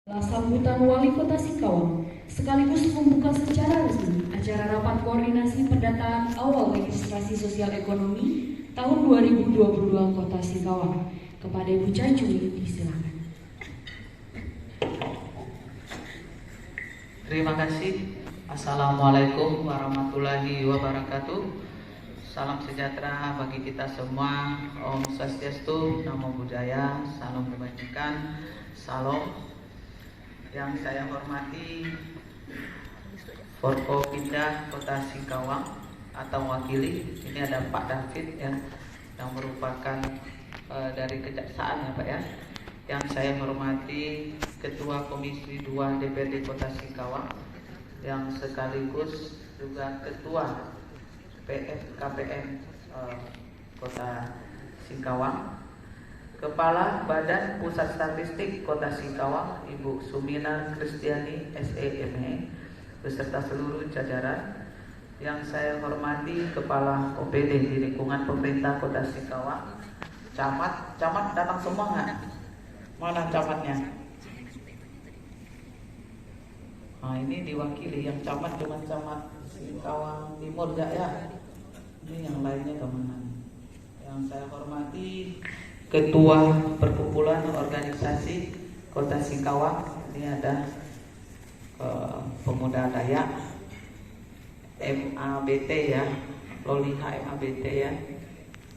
Sambutan Wali Kota Singkawang sekaligus membuka secara resmi acara rapat koordinasi pendataan awal registrasi sosial ekonomi tahun 2022 Kota Singkawang. Kepada Ibu Cacui, disilakan. Terima kasih. Assalamualaikum warahmatullahi wabarakatuh. Salam sejahtera bagi kita semua. Om Swastiastu, Namo Buddhaya, Salam Kebajikan, Salam. Yang saya hormati Forkopimda Kota Singkawang atau wakili, ini ada Pak David ya, yang merupakan dari Kejaksaan ya Pak ya. Yang saya hormati Ketua Komisi 2 DPRD Kota Singkawang, yang sekaligus juga Ketua KPM Kota Singkawang, Kepala Badan Pusat Statistik Kota Singkawang, Ibu Suminar Kristiani SEME, beserta seluruh jajaran. Yang saya hormati Kepala OPD di lingkungan pemerintah Kota Singkawang, camat datang semua nggak? Mana camatnya? Nah ini diwakili, yang camat cuma camat Singkawang Timur nggak ya? Ini yang lainnya kemana? Yang saya hormati Ketua Perkumpulan Organisasi Kota Singkawang, ini ada Pemuda Dayak MABT ya, Loliha MABT ya,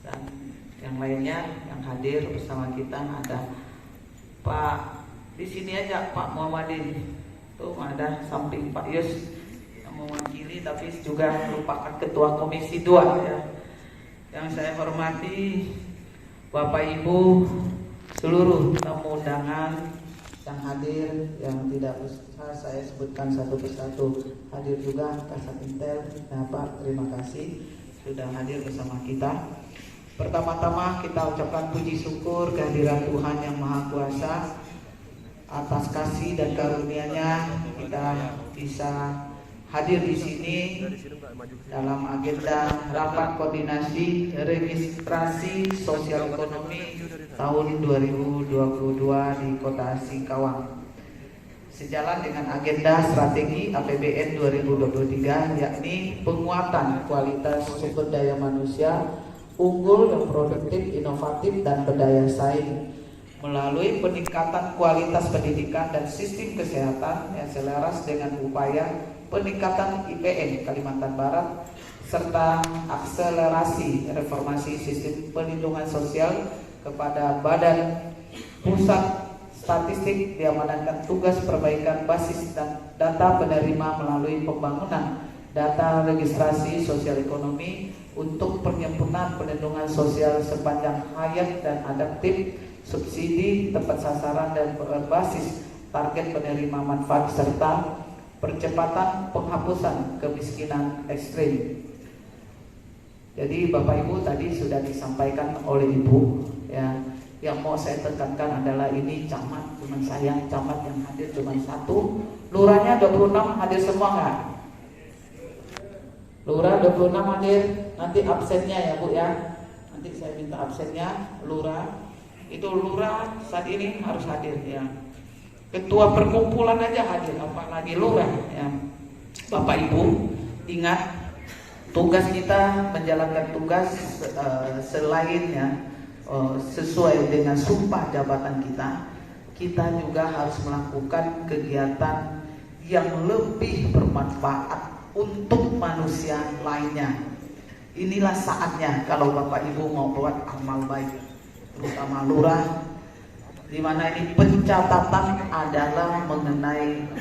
dan yang lainnya yang hadir bersama kita ada Pak, di sini aja Pak Muhammadin, tuh ada samping Pak Yus yang mewakili tapi juga merupakan Ketua Komisi 2 ya. Yang saya hormati Bapak Ibu, seluruh tamu undangan yang hadir, yang tidak bisa saya sebutkan satu persatu, hadir juga Kasat Intel. Nah Pak, terima kasih sudah hadir bersama kita. Pertama-tama kita ucapkan puji syukur kehadiran Tuhan yang Maha Kuasa atas kasih dan karunia-Nya kita bisa hadir di sini dalam agenda rapat koordinasi registrasi sosial ekonomi tahun 2022 di Kota Singkawang. Sejalan dengan agenda strategi APBN 2023, yakni penguatan kualitas sumber daya manusia unggul dan produktif, inovatif dan berdaya saing melalui peningkatan kualitas pendidikan dan sistem kesehatan yang selaras dengan upaya peningkatan IPN Kalimantan Barat serta akselerasi reformasi sistem perlindungan sosial kepada Badan Pusat Statistik diamanatkan tugas perbaikan basis dan data penerima melalui pembangunan data registrasi sosial ekonomi untuk penyempurnaan perlindungan sosial sepanjang hayat dan adaptif, subsidi tepat sasaran dan berbasis target penerima manfaat serta percepatan penghapusan kemiskinan ekstrim. Jadi Bapak Ibu tadi sudah disampaikan oleh Ibu ya. Yang mau saya tekankan adalah ini camat cuma saya, camat yang hadir cuma satu, lurahnya 26 hadir semua nggak? Lurah 26 hadir, nanti absennya ya Bu ya. Nanti saya minta absennya lurah. Itu lurah saat ini harus hadir ya. Ketua perkumpulan aja hadir, apalagi lurah ya. Bapak Ibu ingat, tugas kita menjalankan tugas selain ya sesuai dengan sumpah jabatan kita juga harus melakukan kegiatan yang lebih bermanfaat untuk manusia lainnya. Inilah saatnya kalau Bapak Ibu mau buat amal baik, terutama lurah, di mana ini pencatatan adalah mengenai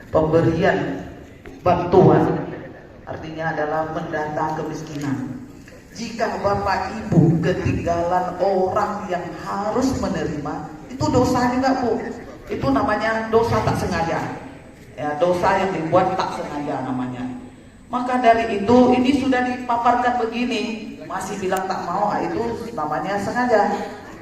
pemberian bantuan, artinya adalah mendata kemiskinan. Jika Bapak Ibu ketinggalan orang yang harus menerima, itu dosa juga Bu. Itu namanya dosa tak sengaja ya, dosa yang dibuat tak sengaja namanya. Maka dari itu ini sudah dipaparkan begini, masih bilang tak mau, itu namanya sengaja.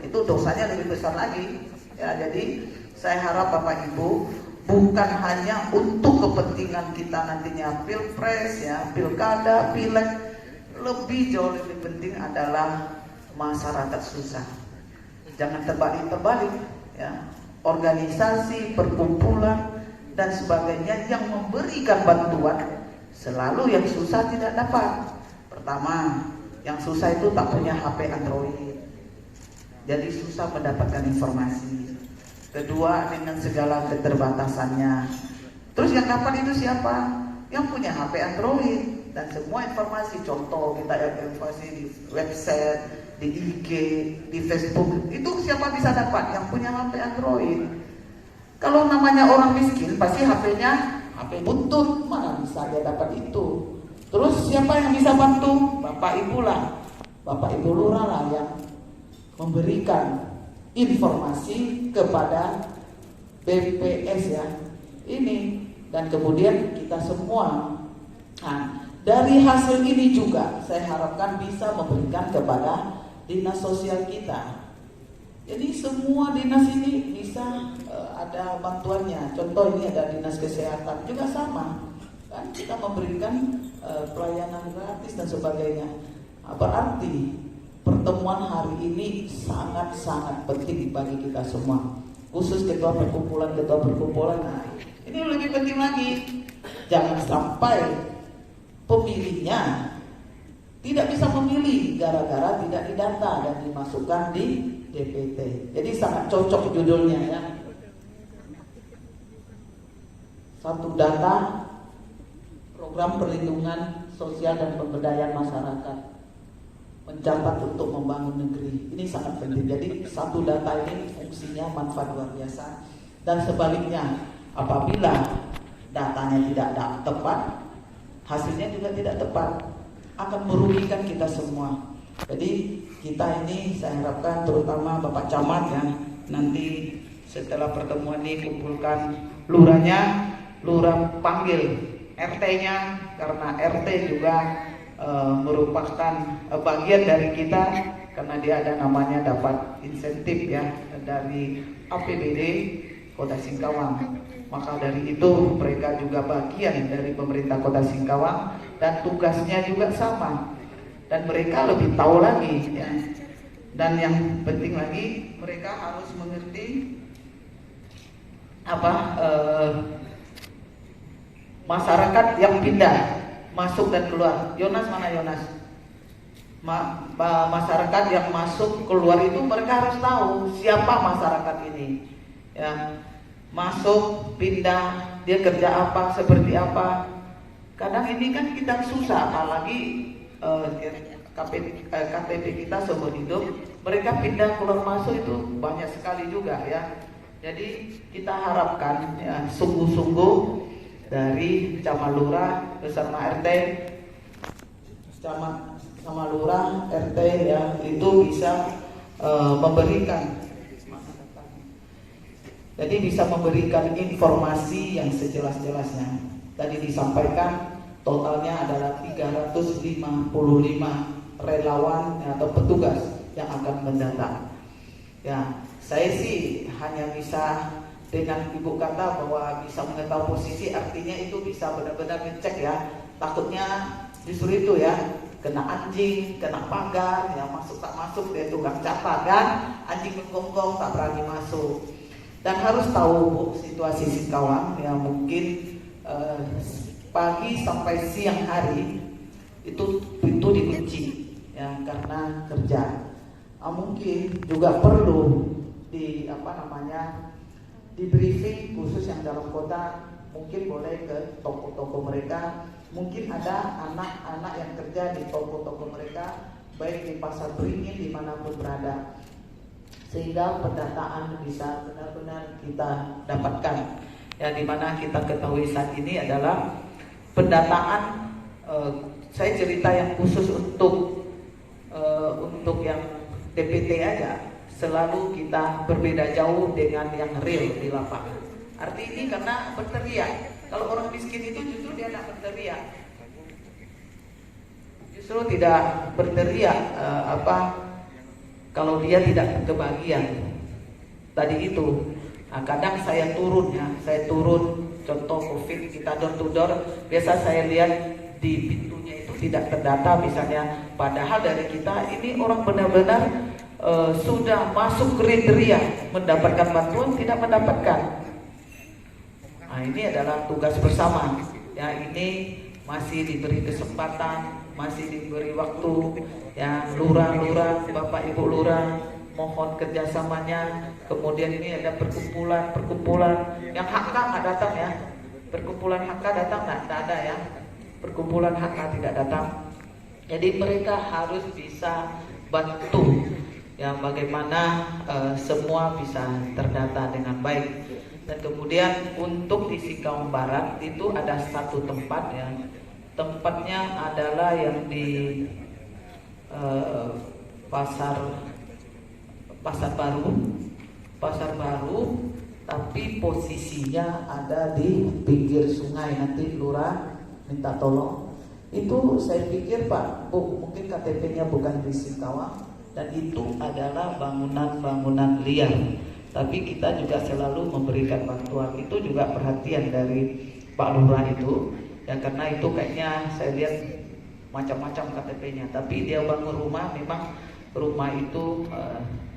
Itu dosanya lebih besar lagi ya. Jadi saya harap Bapak Ibu bukan hanya untuk kepentingan kita nantinya pilpres ya, pilkada, pileg, lebih jauh lebih penting adalah masyarakat susah. Jangan terbalik ya. organisasi, perkumpulan dan sebagainya yang memberikan bantuan, selalu yang susah tidak dapat. Pertama, yang susah itu tak punya HP Android, jadi susah mendapatkan informasi. Kedua, dengan segala keterbatasannya. Terus yang dapat itu siapa? Yang punya HP Android. Dan semua informasi, contoh kita informasi di website, di IG, di Facebook, itu siapa bisa dapat? Yang punya HP Android. Kalau namanya orang miskin, pasti HP-nya HP buntut, mana bisa dia dapat itu. Terus siapa yang bisa bantu? Bapak Ibu lah, Bapak Ibu Lurah lah yang memberikan informasi kepada BPS ya ini, dan kemudian kita semua. Nah, dari hasil ini juga saya harapkan bisa memberikan kepada dinas sosial kita. Jadi semua dinas ini bisa ada bantuannya. Contoh ini ada dinas kesehatan juga sama, kan kita memberikan pelayanan gratis dan sebagainya. Berarti pertemuan hari ini sangat-sangat penting bagi kita semua, khusus ketua perkumpulan. Nah, ini lebih penting lagi, jangan sampai pemilihnya tidak bisa memilih gara-gara tidak didata dan dimasukkan di DPT. Jadi sangat cocok judulnya ya. Satu data, program perlindungan sosial dan pemberdayaan masyarakat, mencatat untuk membangun negeri. Ini sangat penting. Jadi satu data ini fungsinya manfaat luar biasa. Dan sebaliknya, apabila datanya tidak tepat, hasilnya juga tidak tepat, akan merugikan kita semua. Jadi kita ini saya harapkan terutama Bapak Camat ya, nanti setelah pertemuan ini kumpulkan lurahnya, lurah panggil RT-nya, karena RT juga merupakan bagian dari kita, karena dia ada namanya dapat insentif ya dari APBD Kota Singkawang. Maka dari itu mereka juga bagian dari pemerintah Kota Singkawang dan tugasnya juga sama, dan mereka lebih tahu lagi ya. Dan yang penting lagi, mereka harus mengerti masyarakat yang pindah masuk dan keluar. Yonas mana Yonas? Masyarakat yang masuk keluar itu mereka harus tahu siapa masyarakat ini ya. Masuk, pindah, dia kerja apa, seperti apa. Kadang ini kan kita susah, apalagi KTP kita seumur hidup. Mereka pindah keluar masuk itu banyak sekali juga ya. Jadi kita harapkan ya, sungguh-sungguh dari Camat Lurah bersama RT, Camat sama Lurah, RT ya, itu bisa memberikan. Jadi bisa memberikan informasi yang sejelas-jelasnya. Tadi disampaikan totalnya adalah 355 relawan atau petugas yang akan mendata. Ya, saya sih hanya bisa dengan ibu kata bahwa bisa mengetahui posisi, artinya itu bisa benar-benar ngecek ya. Takutnya justru itu ya, kena anjing, kena pagar, ya masuk tak masuk dia tukang catat kan, anjing menggonggong tak berani masuk. Dan harus tahu situasi Singkawang ya, mungkin pagi sampai siang hari itu pintu dikunci ya karena kerja. Mungkin juga perlu di di briefing khusus yang dalam kota, mungkin boleh ke toko-toko mereka. Mungkin ada anak-anak yang kerja di toko-toko mereka, baik di pasar beringin dimanapun berada, sehingga pendataan bisa benar-benar kita dapatkan. Ya, dimana kita ketahui saat ini adalah pendataan. Saya cerita yang khusus untuk yang DPT aja, selalu kita berbeda jauh dengan yang real di lapangan. Arti ini karena berteriak. Kalau orang miskin itu justru dia tidak berteriak, justru tidak berteriak kalau dia tidak kebagian. Tadi itu, kadang saya turun, contoh COVID kita door to door, biasa saya lihat di pintunya itu tidak terdata misalnya, padahal dari kita ini orang benar-benar sudah masuk kriteria mendapatkan bantuan tidak mendapatkan. Nah, ini adalah tugas bersama. Ya, ini masih diberi kesempatan, masih diberi waktu. Ya, lurah-lurah, Bapak Ibu lurah, mohon kerjasamanya. Kemudian ini ada perkumpulan yang HK nggak datang ya. Perkumpulan HK datang nggak ada ya. Perkumpulan HK tidak datang. Jadi mereka harus bisa bantu ya bagaimana semua bisa terdata dengan baik. Dan kemudian untuk di Singkawang Barat itu ada satu tempat ya. Tempatnya adalah yang di Pasar Baru, tapi posisinya ada di pinggir sungai. Nanti lurah minta tolong. Itu saya pikir Pak, mungkin KTP-nya bukan di Singkawang dan itu adalah bangunan-bangunan liar. Tapi kita juga selalu memberikan bantuan. Itu juga perhatian dari Pak Lurah itu. Ya karena itu kayaknya saya lihat macam-macam KTP-nya. Tapi dia bangun rumah, memang rumah itu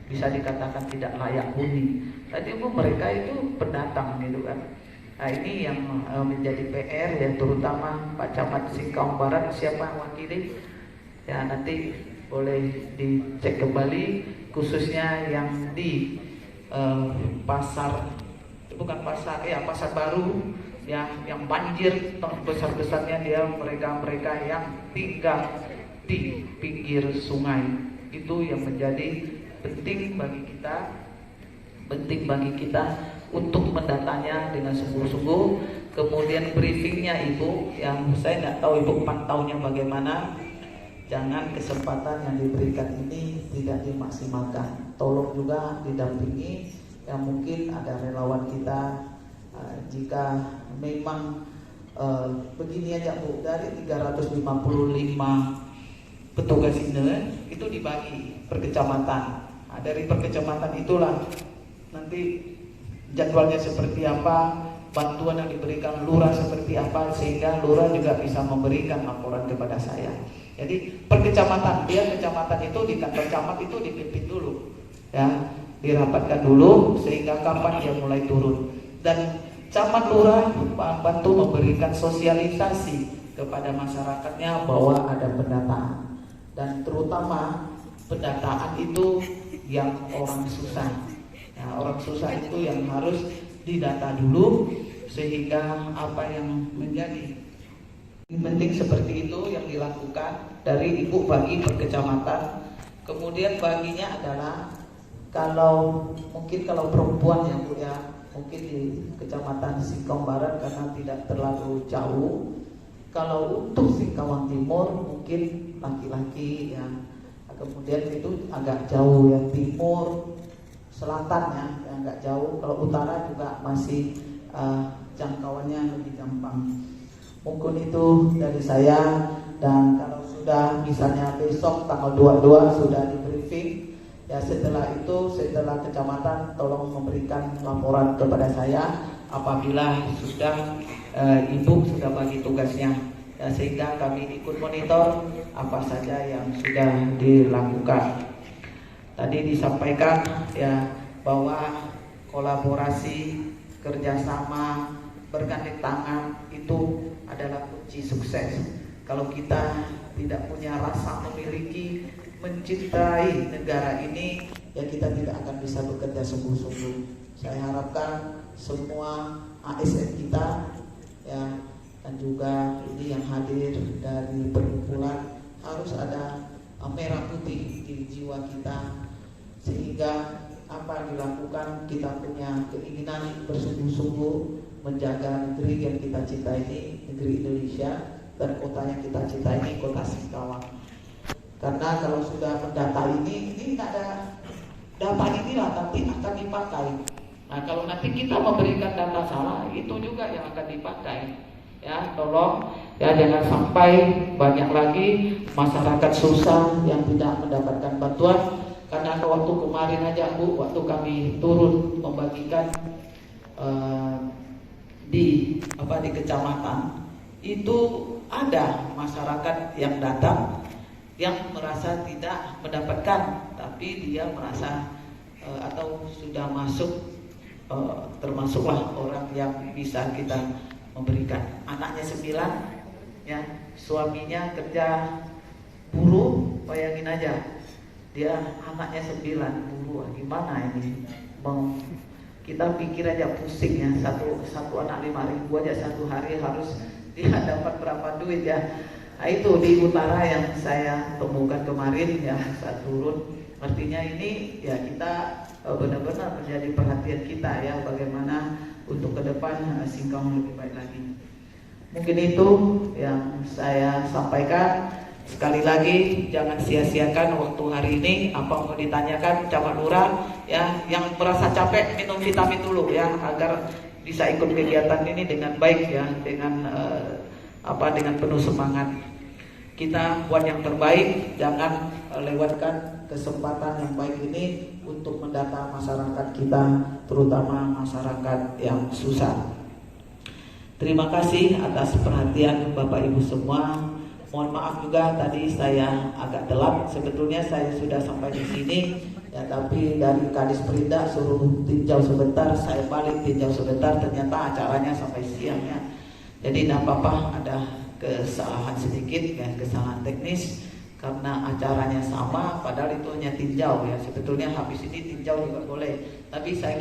bisa dikatakan tidak layak huni. Tadi mereka itu pendatang gitu kan. Nah ini yang menjadi PR ya, terutama Pak Camat Singkawang Barat, siapa yang wakili? Ya nanti boleh dicek kembali, khususnya yang di Pasar Baru ya, yang banjir besar-besarnya dia mereka yang tinggal di pinggir sungai. Itu yang menjadi penting bagi kita untuk mendatanya dengan sungguh-sungguh. Kemudian briefingnya Ibu, yang saya nggak tahu Ibu pantaunya bagaimana. Jangan kesempatan yang diberikan ini tidak dimaksimalkan. Tolong juga didampingi. Yang mungkin ada relawan kita, jika memang begini aja Bu, dari 355 petugas ini itu dibagi per kecamatan. Nah, dari per kecamatan itulah nanti jadwalnya seperti apa, bantuan yang diberikan lurah seperti apa, sehingga lurah juga bisa memberikan laporan kepada saya. Jadi per kecamatan, kecamatan itu di kantor camat itu dipimpin dulu ya, dirapatkan dulu sehingga kapan dia mulai turun. Dan camat lurah bantu memberikan sosialisasi kepada masyarakatnya bahwa ada pendataan. Dan terutama pendataan itu yang orang susah. Ya, orang susah itu yang harus didata dulu, sehingga apa yang menjadi penting seperti itu yang dilakukan dari Ibu bagi per kecamatan. Kemudian baginya adalah kalau perempuan ya Bu ya, mungkin di Kecamatan Singkawang Barat karena tidak terlalu jauh. Kalau untuk Singkawang Timur mungkin laki-laki ya. Kemudian itu agak jauh ya, timur selatan ya, agak jauh. Kalau utara juga masih jangkauannya lebih gampang. Mungkin itu dari saya. Dan kalau sudah misalnya besok tanggal 22 sudah di briefing ya, setelah itu setelah kecamatan tolong memberikan laporan kepada saya apabila sudah Ibu sudah bagi tugasnya ya, sehingga kami ikut monitor apa saja yang sudah dilakukan. Tadi disampaikan ya bahwa kolaborasi, kerjasama, bergandeng tangan itu adalah kunci sukses. Kalau kita tidak punya rasa memiliki, mencintai negara ini, ya kita tidak akan bisa bekerja sungguh-sungguh. Saya harapkan semua ASN kita ya, dan juga ini yang hadir dari perkumpulan harus ada merah putih di jiwa kita, sehingga apa yang dilakukan kita punya keinginan bersungguh-sungguh menjaga negeri yang kita cintai ini, negeri Indonesia, dan kota yang kita cintai ini, kota Singkawang. Karena kalau sudah mendata ini tidak ada data inilah nanti akan dipakai. Nah kalau nanti kita memberikan data salah, itu juga yang akan dipakai. Ya tolong ya jangan sampai banyak lagi masyarakat susah yang tidak mendapatkan bantuan. Karena waktu kemarin aja Bu, waktu kami turun membagikan di kecamatan itu ada masyarakat yang datang yang merasa tidak mendapatkan, tapi dia merasa atau sudah masuk termasuklah orang yang bisa kita memberikan. Anaknya 9, ya, suaminya kerja buruh, bayangin aja, dia anaknya 9 buruh, gimana ini? Kita pikir aja pusing ya, satu anak 5.000 aja satu hari harus dia dapat berapa duit ya. Nah, itu di utara yang saya temukan kemarin ya, saat turun. Artinya ini ya kita benar-benar menjadi perhatian kita ya, bagaimana untuk ke depan Singkawang lebih baik lagi. Mungkin itu yang saya sampaikan. Sekali lagi jangan sia-siakan waktu hari ini. Apa mau ditanyakan Camat Lurah ya, yang merasa capek minum vitamin dulu ya, agar bisa ikut kegiatan ini dengan baik ya, dengan dengan penuh semangat. Kita buat yang terbaik, jangan lewatkan kesempatan yang baik ini untuk mendata masyarakat kita, terutama masyarakat yang susah. Terima kasih atas perhatian Bapak Ibu semua. Mohon maaf juga tadi saya agak telat. Sebetulnya saya sudah sampai di sini ya, tapi dari Kadis Perindak suruh tinjau sebentar, saya balik tinjau sebentar, ternyata acaranya sampai siang ya. Jadi tidak apa-apa, ada kesalahan sedikit ya, kesalahan teknis karena acaranya sama, padahal itu hanya tinjau ya. Sebetulnya habis ini tinjau juga boleh, tapi saya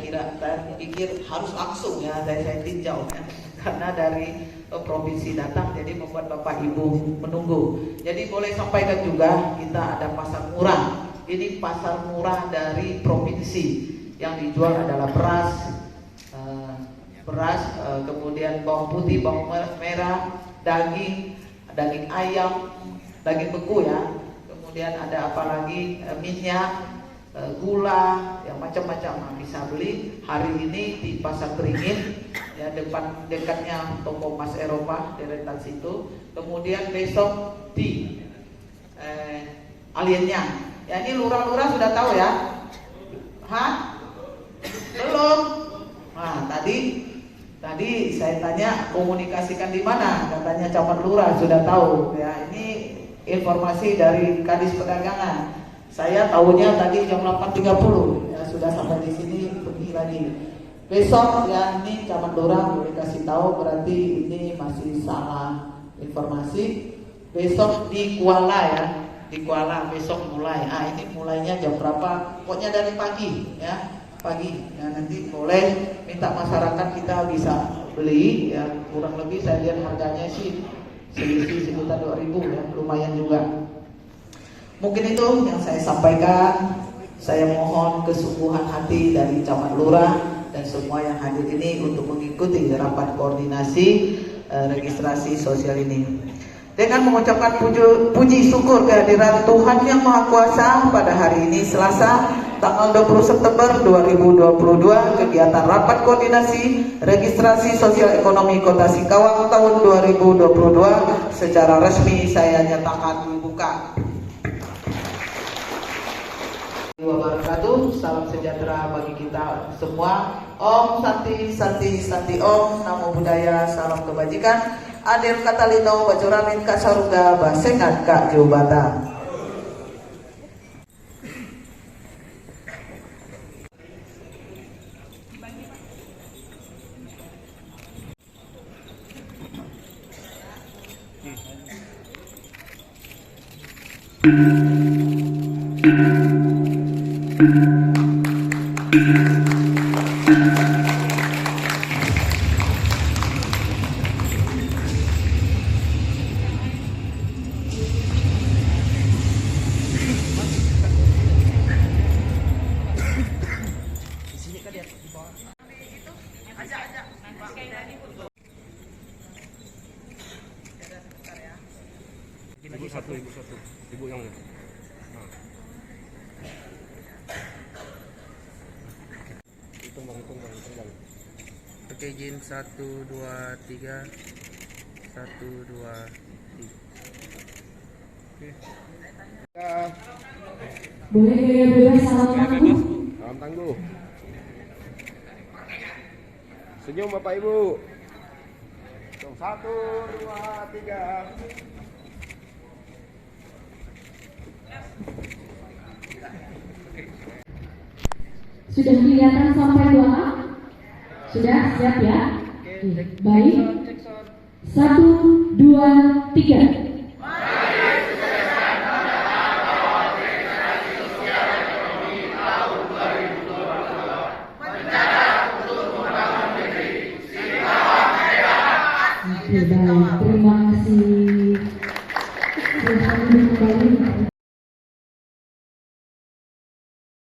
pikir harus langsung ya, saya tinjau ya, karena dari provinsi datang, jadi membuat Bapak Ibu menunggu. Jadi boleh sampaikan juga, kita ada pasar murah. Ini pasar murah dari provinsi, yang dijual adalah beras, kemudian bawang putih, bawang merah, daging ayam, daging beku ya, kemudian ada apa lagi, minyak, gula, yang macam-macam bisa beli hari ini di Pasar Beringin ya, dekatnya toko Mas Eropa deretan situ. Kemudian besok di Aliennya ya, ini lurah-lurah sudah tahu ya? Belum? Nah, tadi saya tanya komunikasikan di mana, katanya Camat Lurah sudah tahu ya. Ini informasi dari Kadis Perdagangan. Saya tahunya tadi jam 8.30 ya, sudah sampai di sini pergi lagi. Besok ya, ini Camat Lurah boleh kasih tahu, berarti ini masih salah informasi. Besok di Kuala ya, di Kuala besok mulai. Ini mulainya jam berapa? Pokoknya dari pagi ya, pagi. Ya, nanti boleh minta masyarakat kita bisa beli ya, kurang lebih saya lihat harganya sih selisih sekitar 2.000 ya, lumayan juga. Mungkin itu yang saya sampaikan. Saya mohon kesungguhan hati dari Camat Lurah dan semua yang hadir ini untuk mengikuti rapat koordinasi registrasi sosial ini. Dengan mengucapkan puji syukur kehadiran Tuhan Yang Maha Kuasa pada hari ini Selasa tanggal 20 September 2022, kegiatan rapat koordinasi registrasi sosial ekonomi Kota Singkawang tahun 2022 secara resmi saya nyatakan dibuka. Wabarakatuh. Salam sejahtera bagi kita semua. Om Santi Santi Santi Om. Namo Buddhaya. Salam kebajikan. Adir Katalino Bajuramin Kasaruga Basengat Kak Jubata. Ibu satu, ibu yang ini. Hitung bang. Oke, izin 1, 2, 3. 1, 2, 3. Oke. Boleh bebas salam tangguh. Salam tangguh. Senyum Bapak Ibu. 1, 2, 3. Sudah kelihatan sampai belakang? Sudah siap ya? Oke, baik. 1, 2, 3.